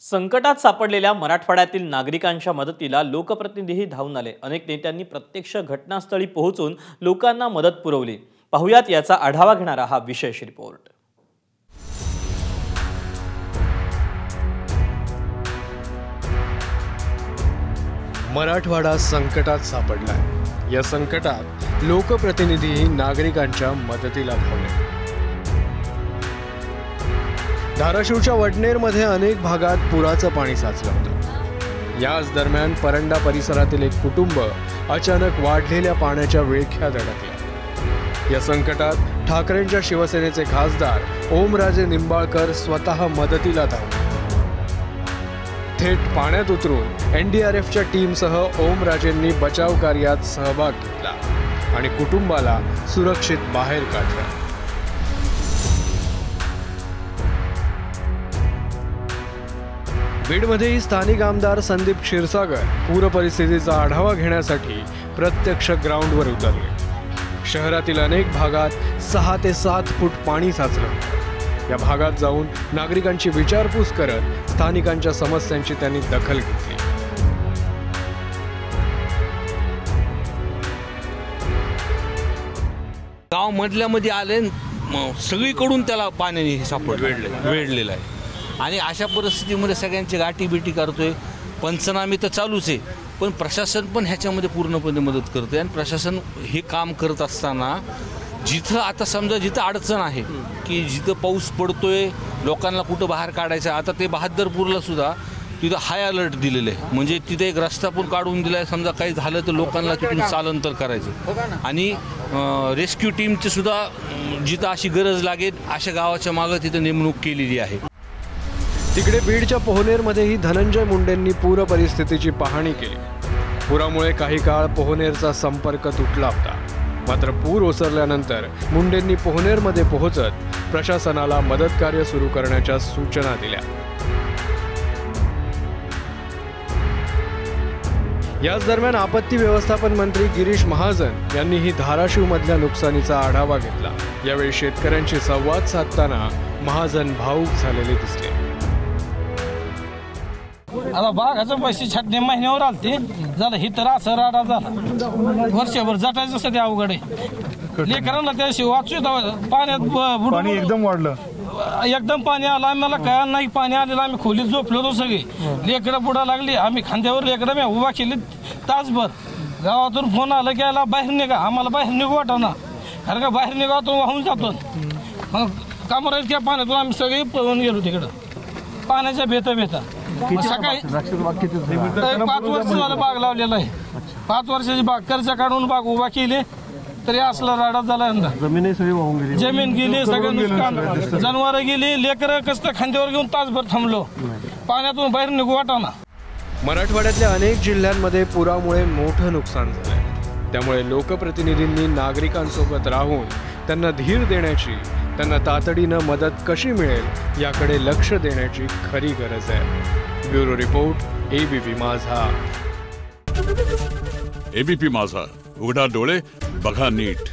संकटात सापडलेल्या मराठवाड्यातील नागरिकांच्या मदतीला लोकप्रतिनिधी धावून आले। अनेक नेत्यांनी प्रत्यक्ष घटनास्थळी पोहोचून लोकांना मदत पुरवली। पाहुयात याचा आढावा घेणारा हा विशेष रिपोर्ट। मराठवाडा संकटात सापडलाय। या संकटात लोकप्रतिनिधी नागरिकांच्या मदतीला धावले। धाराशिवच्या वडनेरमध्ये अनेक भागात पुराचं पाणी साचलं होतं। याच दरम्यान परंडा परिसरातील एक कुटुंब अचानक वाढलेल्या पाण्याच्या विळख्यात अडकलं। या संकटात ठाकरेंच्या शिवसेनेचे खासदार ओमराजे निंबाळकर स्वतः मदतीला धावले। थेट पाण्यात उतरून एनडीआरएफच्या टीमसह ओमराजेंनी बचाव कार्यात सहभाग घेतला आणि कुटुंबाला सुरक्षित बाहेर काढलं। बीडमध्येही स्थानिक आमदार संदीप क्षीरसागर पूर परिस्थितीचा आढावा घेण्यासाठी प्रत्यक्ष ग्राउंडवर उतरले। शहरातील अनेक भागात 6 ते 7 फूट पाणी साचलं होतं। या भागात जाऊन नागरिकांची विचारपूस करत स्थानिकांच्या समस्यांची त्यांनी दखल घेतली। गाव मधल्यामध्ये आले, सगळीकडून त्याला पाण्याने वेढलेलं आहे आणि अशा परिस्थितीमध्ये सगळ्यांची गाठीबिटी करतोय। पंचनामे तर चालूच आहे, पण प्रशासन पण ह्याच्यामध्ये पूर्णपणे मदत करतोय। आणि प्रशासन हे काम करत असताना जिथं आता समजा जिथं अडचण आहे की जिथं पाऊस पडतोय, लोकांना कुठं बाहेर काढायचं, आता ते बहादरपूरला सुद्धा तिथं हाय अलर्ट दिलेलं आहे। म्हणजे तिथे एक रस्ता पण काढून दिला आहे, समजा काही झालं तर लोकांना तिथून चालंतर करायचं। आणि रेस्क्यू टीमची सुद्धा जिथं अशी गरज लागेल अशा गावाच्या मागं तिथं नेमणूक केलेली आहे। तिकडे बीडच्या पोहनेरमध्येही धनंजय मुंडेंनी पूर परिस्थितीची पाहणी केली। पुरामुळे काही काळ पोहनेरचा संपर्क तुटला होता, मात्र पूर ओसरल्यानंतर मुंडेंनी पोहनेरमध्ये पोहोचत प्रशासनाला मदत कार्य सुरू करण्याच्या सूचना दिल्या। याच दरम्यान आपत्ती व्यवस्थापन मंत्री गिरीश महाजन यांनीही धाराशिवमधल्या नुकसानीचा आढावा घेतला। यावेळी शेतकऱ्यांशी संवाद साधताना महाजन भावूक झालेले दिसले। आता बागाचं पैसे छाटणे महिन्यावर आलते झालं, ही तर असं राडा झाला। वर्षभर जटायचं सध्या अवघड आहे। लेकरांना त्याशिवाय वाचू पाण्यात पाणी एकदम वाढलं, एकदम पाणी आलं। आम्हाला कळलं नाही पाणी आलेलं, आम्ही खोलीत झोपलो होतो सगळे। लेकरं बुडा लागली, आम्ही खांद्यावर लेकरं मी उभा केली तासभर। गावातून फोन आला की याला बाहेर निघा, आम्हाला बाहेर निघू वाटाना, कारण का बाहेर निघावतो वाहून जातो। कामराच्या पाण्यातून आम्ही सगळे पळून गेलो तिकडं पाण्याच्या भेता। सकाळी 5 वर्ष झालं बाग लावलेला आहे। 5 वर्षाची बाग कर्ज काढून बाग उभा केली तरी असला राडा झाला। जमीन गेली, सगळं नुकसान, जनावर गेली, लेकरं कसं खांद्यावर घेऊन तासभर थांबलो, पाण्यातून बाहेर निघू वाटाना। मराठवाड्यातल्या अनेक जिल्ह्यांमध्ये पुरामुळे मोठं नुकसान झालंय। त्यामुळे लोकप्रतिनिधींनी नागरिकांसोबत राहून त्यांना धीर देण्याची, त्यांना तातडीनं मदत कशी मिळेल याकडे लक्ष देण्याची खरी गरज आहे। ब्युरो रिपोर्ट, एबीपी माझा। एबीपी माझा, उघडा डोळे बघा नीट।